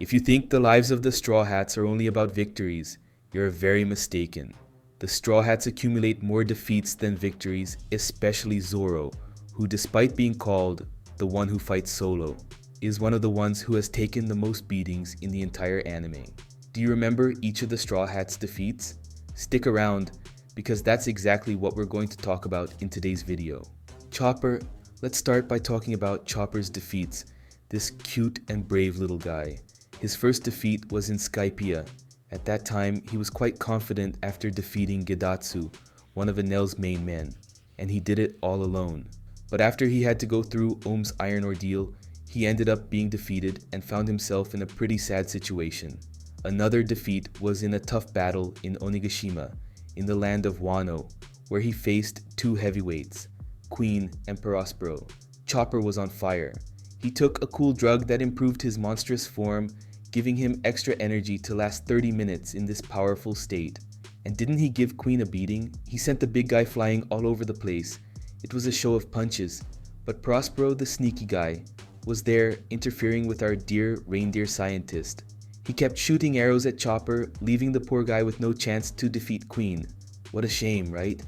If you think the lives of the Straw Hats are only about victories, you're very mistaken. The Straw Hats accumulate more defeats than victories, especially Zoro, who despite being called the one who fights solo, is one of the ones who has taken the most beatings in the entire anime. Do you remember each of the Straw Hats' defeats? Stick around, because that's exactly what we're going to talk about in today's video. Chopper, let's start by talking about Chopper's defeats, this cute and brave little guy. His first defeat was in Skypiea. At that time, he was quite confident after defeating Gedatsu, one of Enel's main men, and he did it all alone. But after he had to go through Ohm's iron ordeal, he ended up being defeated and found himself in a pretty sad situation. Another defeat was in a tough battle in Onigashima, in the land of Wano, where he faced two heavyweights, Queen and Prospero. Chopper was on fire. He took a cool drug that improved his monstrous form, giving him extra energy to last 30 minutes in this powerful state. And didn't he give Queen a beating? He sent the big guy flying all over the place. It was a show of punches, but Prospero, the sneaky guy, was there interfering with our dear reindeer scientist. He kept shooting arrows at Chopper, leaving the poor guy with no chance to defeat Queen. What a shame, right?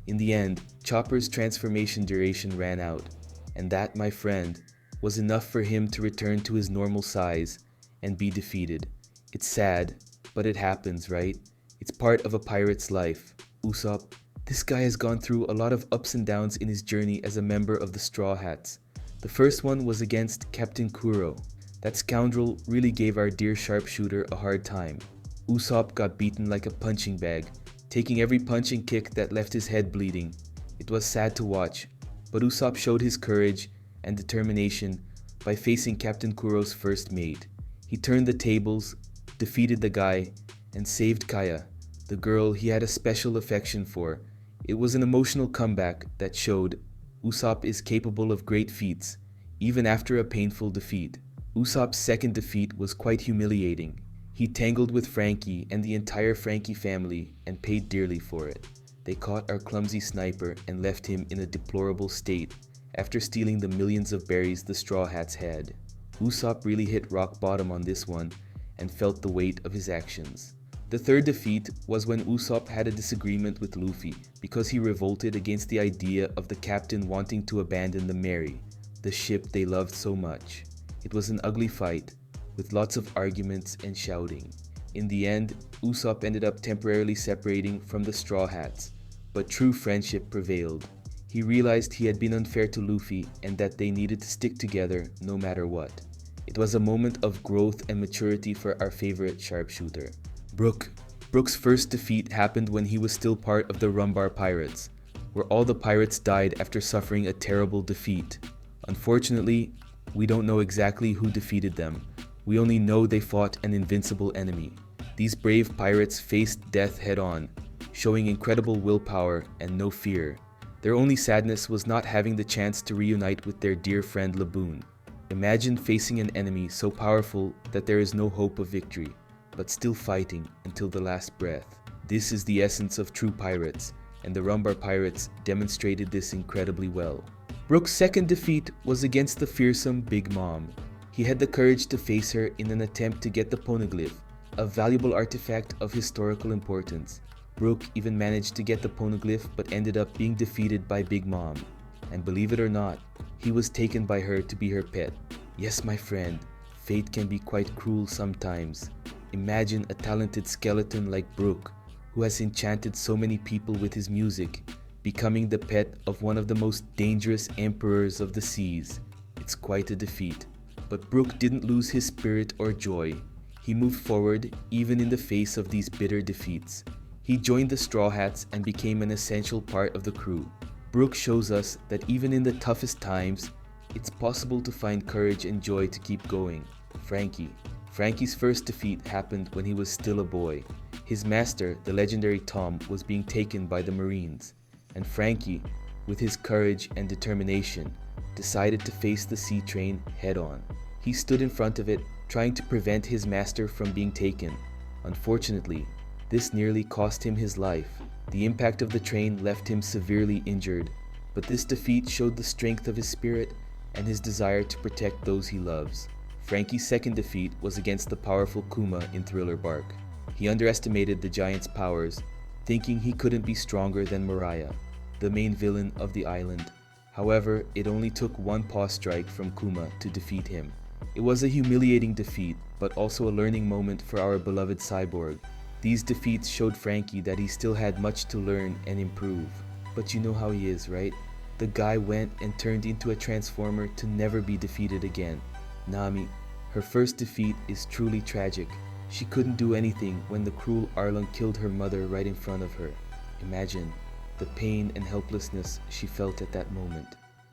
In the end, Chopper's transformation duration ran out, and that, my friend, was enough for him to return to his normal size and be defeated. It's sad, but it happens, right? It's part of a pirate's life. Usopp, this guy has gone through a lot of ups and downs in his journey as a member of the Straw Hats. The first one was against Captain Kuro. That scoundrel really gave our dear sharpshooter a hard time. Usopp got beaten like a punching bag, taking every punch and kick that left his head bleeding. It was sad to watch, but Usopp showed his courage and determination by facing Captain Kuro's first mate. He turned the tables, defeated the guy, and saved Kaya, the girl he had a special affection for. It was an emotional comeback that showed Usopp is capable of great feats, even after a painful defeat. Usopp's second defeat was quite humiliating. He tangled with Frankie and the entire Frankie family and paid dearly for it. They caught our clumsy sniper and left him in a deplorable state after stealing the millions of berries the Straw Hats had. Usopp really hit rock bottom on this one and felt the weight of his actions. The third defeat was when Usopp had a disagreement with Luffy because he revolted against the idea of the captain wanting to abandon the Mary, the ship they loved so much. It was an ugly fight, with lots of arguments and shouting. In the end, Usopp ended up temporarily separating from the Straw Hats, but true friendship prevailed. He realized he had been unfair to Luffy and that they needed to stick together no matter what. It was a moment of growth and maturity for our favorite sharpshooter. Brook's first defeat happened when he was still part of the Rumbar Pirates, where all the pirates died after suffering a terrible defeat. Unfortunately, we don't know exactly who defeated them. We only know they fought an invincible enemy. These brave pirates faced death head-on, showing incredible willpower and no fear. Their only sadness was not having the chance to reunite with their dear friend Laboon. Imagine facing an enemy so powerful that there is no hope of victory, but still fighting until the last breath. This is the essence of true pirates, and the Rumbar Pirates demonstrated this incredibly well. Brook's second defeat was against the fearsome Big Mom. He had the courage to face her in an attempt to get the poneglyph, a valuable artifact of historical importance. Brook even managed to get the poneglyph but ended up being defeated by Big Mom. And believe it or not, he was taken by her to be her pet. Yes, my friend, fate can be quite cruel sometimes. Imagine a talented skeleton like Brook, who has enchanted so many people with his music, becoming the pet of one of the most dangerous emperors of the seas. It's quite a defeat. But Brook didn't lose his spirit or joy. He moved forward even in the face of these bitter defeats. He joined the Straw Hats and became an essential part of the crew. Brook shows us that even in the toughest times, it's possible to find courage and joy to keep going. Frankie's first defeat happened when he was still a boy. His master, the legendary Tom, was being taken by the Marines, and Frankie, with his courage and determination, decided to face the sea train head-on. He stood in front of it, trying to prevent his master from being taken. Unfortunately, this nearly cost him his life. The impact of the train left him severely injured, but this defeat showed the strength of his spirit and his desire to protect those he loves. Frankie's second defeat was against the powerful Kuma in Thriller Bark. He underestimated the giant's powers, thinking he couldn't be stronger than Mariah, the main villain of the island. However, it only took one paw strike from Kuma to defeat him. It was a humiliating defeat, but also a learning moment for our beloved cyborg. These defeats showed Frankie that he still had much to learn and improve. But you know how he is, right? The guy went and turned into a transformer to never be defeated again. Nami, her first defeat is truly tragic. She couldn't do anything when the cruel Arlong killed her mother right in front of her. Imagine the pain and helplessness she felt at that moment.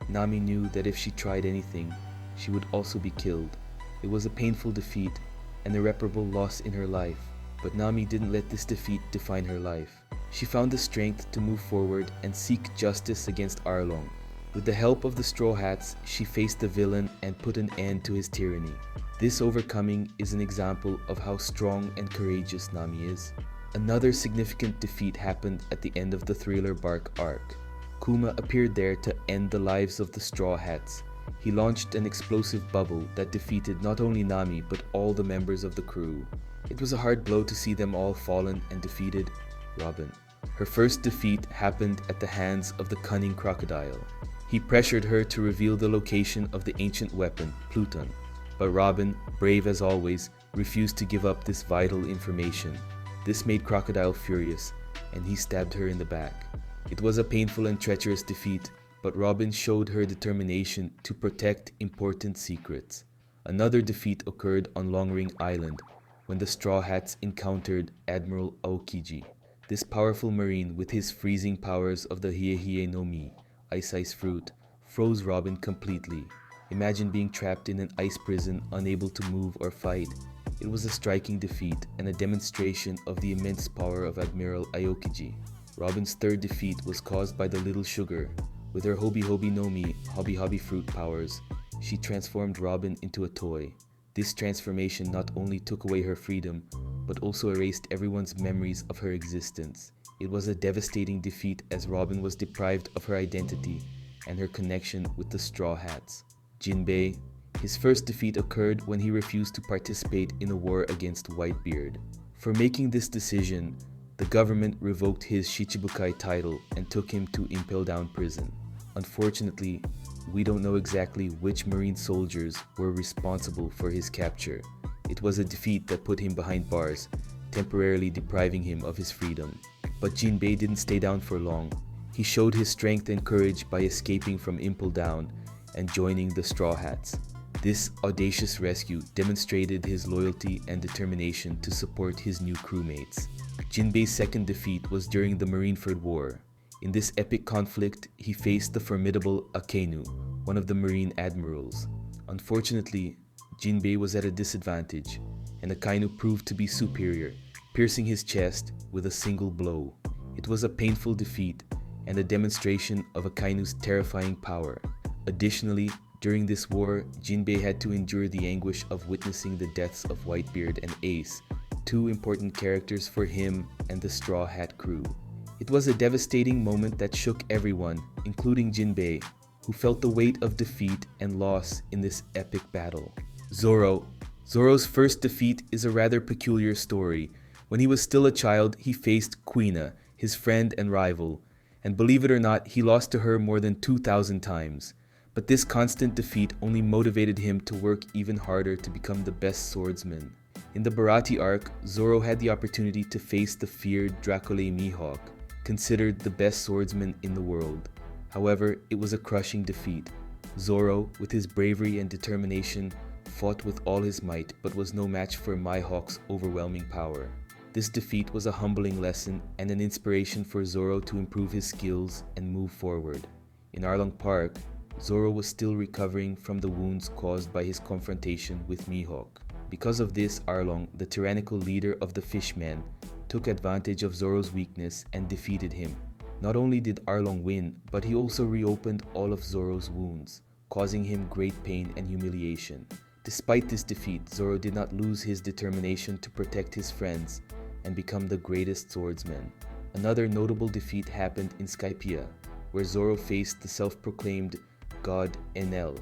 Nami knew that if she tried anything, she would also be killed. It was a painful defeat, an irreparable loss in her life, but Nami didn't let this defeat define her life. She found the strength to move forward and seek justice against Arlong. With the help of the Straw Hats, she faced the villain and put an end to his tyranny. This overcoming is an example of how strong and courageous Nami is. Another significant defeat happened at the end of the Thriller Bark arc. Kuma appeared there to end the lives of the Straw Hats. He launched an explosive bubble that defeated not only Nami but all the members of the crew. It was a hard blow to see them all fallen and defeated. Robin. Her first defeat happened at the hands of the cunning crocodile. He pressured her to reveal the location of the ancient weapon, Pluton. But Robin, brave as always, refused to give up this vital information. This made Crocodile furious, and he stabbed her in the back. It was a painful and treacherous defeat, but Robin showed her determination to protect important secrets. Another defeat occurred on Longring Island, when the Straw Hats encountered Admiral Aokiji. This powerful marine, with his freezing powers of the Hie no Mi, Ice Fruit, froze Robin completely. Imagine being trapped in an ice prison, unable to move or fight. It was a striking defeat and a demonstration of the immense power of Admiral Aokiji. Robin's third defeat was caused by the Little Sugar. With her Hobi no Mi, Hobby Fruit powers, she transformed Robin into a toy. This transformation not only took away her freedom, but also erased everyone's memories of her existence. It was a devastating defeat as Robin was deprived of her identity and her connection with the Straw Hats. Jinbe. His first defeat occurred when he refused to participate in a war against Whitebeard. For making this decision, the government revoked his Shichibukai title and took him to Impel Down prison. Unfortunately, we don't know exactly which Marine soldiers were responsible for his capture. It was a defeat that put him behind bars, temporarily depriving him of his freedom. But Jinbe didn't stay down for long. He showed his strength and courage by escaping from Impel Down and joining the Straw Hats. This audacious rescue demonstrated his loyalty and determination to support his new crewmates. Jinbei's second defeat was during the Marineford War. In this epic conflict, he faced the formidable Akainu, one of the Marine admirals. Unfortunately, Jinbei was at a disadvantage, and Akainu proved to be superior, piercing his chest with a single blow. It was a painful defeat and a demonstration of Akainu's terrifying power. Additionally, during this war, Jinbei had to endure the anguish of witnessing the deaths of Whitebeard and Ace, two important characters for him and the Straw Hat crew. It was a devastating moment that shook everyone, including Jinbei, who felt the weight of defeat and loss in this epic battle. Zoro. Zoro's first defeat is a rather peculiar story. When he was still a child, he faced Kuina, his friend and rival, and believe it or not, he lost to her more than 2,000 times. But this constant defeat only motivated him to work even harder to become the best swordsman. In the Bharati arc, Zoro had the opportunity to face the feared Draculae Mihawk, considered the best swordsman in the world. However, it was a crushing defeat. Zoro, with his bravery and determination, fought with all his might but was no match for Mihawk's overwhelming power. This defeat was a humbling lesson and an inspiration for Zoro to improve his skills and move forward. In Arlong Park, Zoro was still recovering from the wounds caused by his confrontation with Mihawk. Because of this, Arlong, the tyrannical leader of the Fishmen, took advantage of Zoro's weakness and defeated him. Not only did Arlong win, but he also reopened all of Zoro's wounds, causing him great pain and humiliation. Despite this defeat, Zoro did not lose his determination to protect his friends and become the greatest swordsman. Another notable defeat happened in Skypiea, where Zoro faced the self-proclaimed god Enel.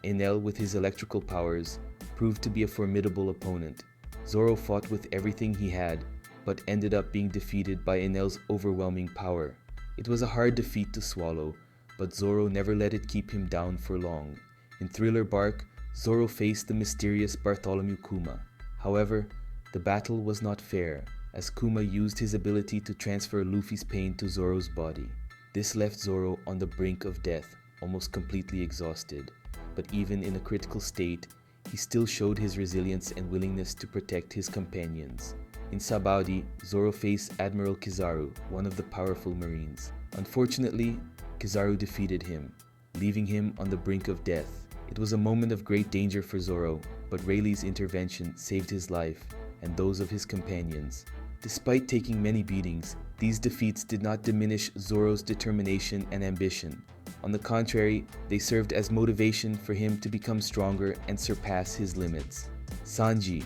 Enel, with his electrical powers, proved to be a formidable opponent. Zoro fought with everything he had, but ended up being defeated by Enel's overwhelming power. It was a hard defeat to swallow, but Zoro never let it keep him down for long. In Thriller Bark, Zoro faced the mysterious Bartholomew Kuma. However, the battle was not fair, as Kuma used his ability to transfer Luffy's pain to Zoro's body. This left Zoro on the brink of death, almost completely exhausted. But even in a critical state, he still showed his resilience and willingness to protect his companions. In Sabaody, Zoro faced Admiral Kizaru, one of the powerful marines. Unfortunately, Kizaru defeated him, leaving him on the brink of death. It was a moment of great danger for Zoro, but Rayleigh's intervention saved his life and those of his companions. Despite taking many beatings, these defeats did not diminish Zoro's determination and ambition. On the contrary, they served as motivation for him to become stronger and surpass his limits. Sanji.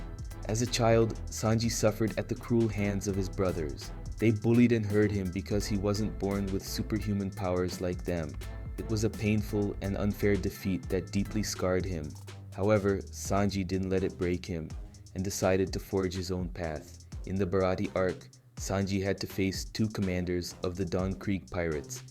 As a child, Sanji suffered at the cruel hands of his brothers. They bullied and hurt him because he wasn't born with superhuman powers like them. It was a painful and unfair defeat that deeply scarred him. However, Sanji didn't let it break him and decided to forge his own path. In the Baratie arc, Sanji had to face two commanders of the Dawn Creek pirates,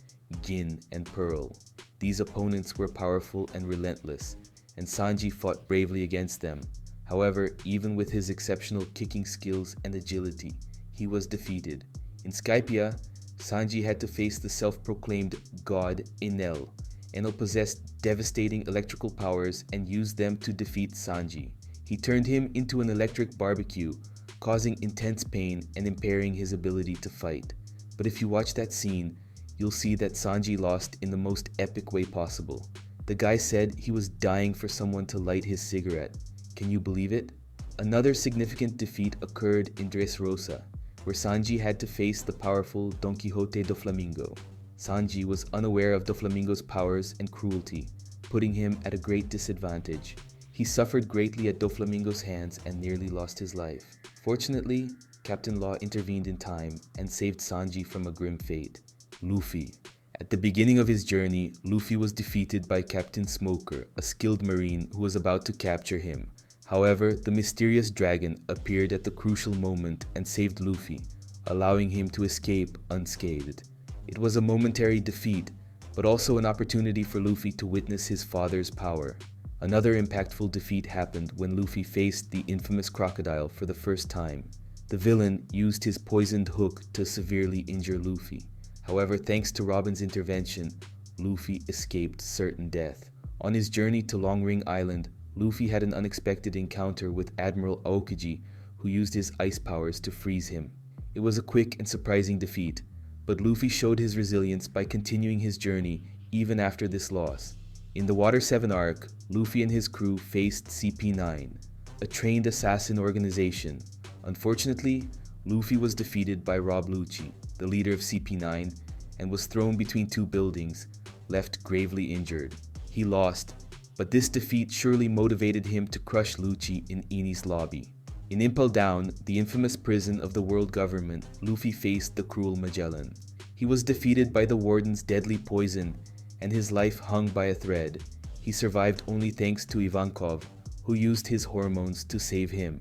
Gin and Pearl. These opponents were powerful and relentless, and Sanji fought bravely against them. However, even with his exceptional kicking skills and agility, he was defeated. In Skypiea, Sanji had to face the self-proclaimed god Enel. Enel possessed devastating electrical powers and used them to defeat Sanji. He turned him into an electric barbecue, causing intense pain and impairing his ability to fight. But if you watch that scene, you'll see that Sanji lost in the most epic way possible. The guy said he was dying for someone to light his cigarette. Can you believe it? Another significant defeat occurred in Dressrosa, where Sanji had to face the powerful Don Quixote do Flamingo. Sanji was unaware of Doflamingo's powers and cruelty, putting him at a great disadvantage. He suffered greatly at Doflamingo's hands and nearly lost his life. Fortunately, Captain Law intervened in time and saved Sanji from a grim fate. Luffy. At the beginning of his journey, Luffy was defeated by Captain Smoker, a skilled marine who was about to capture him. However, the mysterious dragon appeared at the crucial moment and saved Luffy, allowing him to escape unscathed. It was a momentary defeat, but also an opportunity for Luffy to witness his father's power. Another impactful defeat happened when Luffy faced the infamous crocodile for the first time. The villain used his poisoned hook to severely injure Luffy. However, thanks to Robin's intervention, Luffy escaped certain death. On his journey to Long Ring Island, Luffy had an unexpected encounter with Admiral Aokiji, who used his ice powers to freeze him. It was a quick and surprising defeat, but Luffy showed his resilience by continuing his journey even after this loss. In the Water 7 arc, Luffy and his crew faced CP9, a trained assassin organization. Unfortunately, Luffy was defeated by Rob Lucci, the leader of CP9, and was thrown between two buildings, left gravely injured. He lost, but this defeat surely motivated him to crush Lucci in Enies Lobby. In Impel Down, the infamous prison of the world government, Luffy faced the cruel Magellan. He was defeated by the warden's deadly poison, and his life hung by a thread. He survived only thanks to Ivankov, who used his hormones to save him.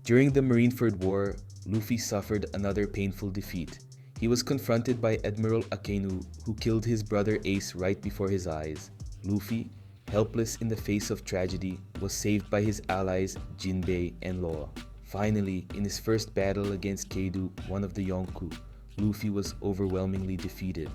During the Marineford War, Luffy suffered another painful defeat. He was confronted by Admiral Akenu, who killed his brother Ace right before his eyes. Luffy, helpless in the face of tragedy, was saved by his allies Jinbe and Law. Finally, in his first battle against Kaidou, one of the Yonko, Luffy was overwhelmingly defeated.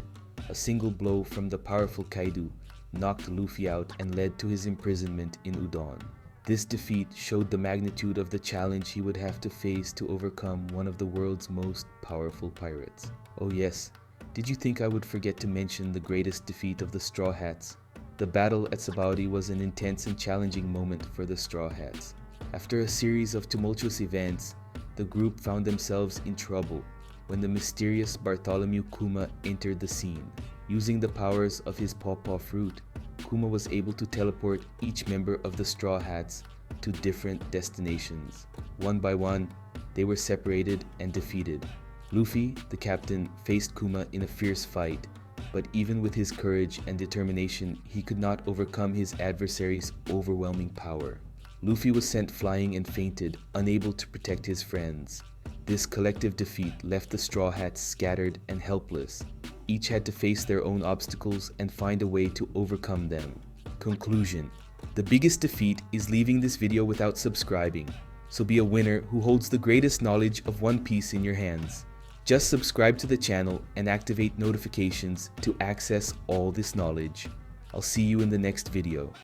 A single blow from the powerful Kaidou knocked Luffy out and led to his imprisonment in Udon. This defeat showed the magnitude of the challenge he would have to face to overcome one of the world's most powerful pirates. Oh yes, did you think I would forget to mention the greatest defeat of the Straw Hats? The battle at Sabaody was an intense and challenging moment for the Straw Hats. After a series of tumultuous events, the group found themselves in trouble when the mysterious Bartholomew Kuma entered the scene. Using the powers of his pawpaw fruit, Kuma was able to teleport each member of the Straw Hats to different destinations. One by one, they were separated and defeated. Luffy, the captain, faced Kuma in a fierce fight, but even with his courage and determination, he could not overcome his adversary's overwhelming power. Luffy was sent flying and fainted, unable to protect his friends. This collective defeat left the Straw Hats scattered and helpless. Each had to face their own obstacles and find a way to overcome them. Conclusion: the biggest defeat is leaving this video without subscribing. So be a winner who holds the greatest knowledge of One Piece in your hands. Just subscribe to the channel and activate notifications to access all this knowledge. I'll see you in the next video.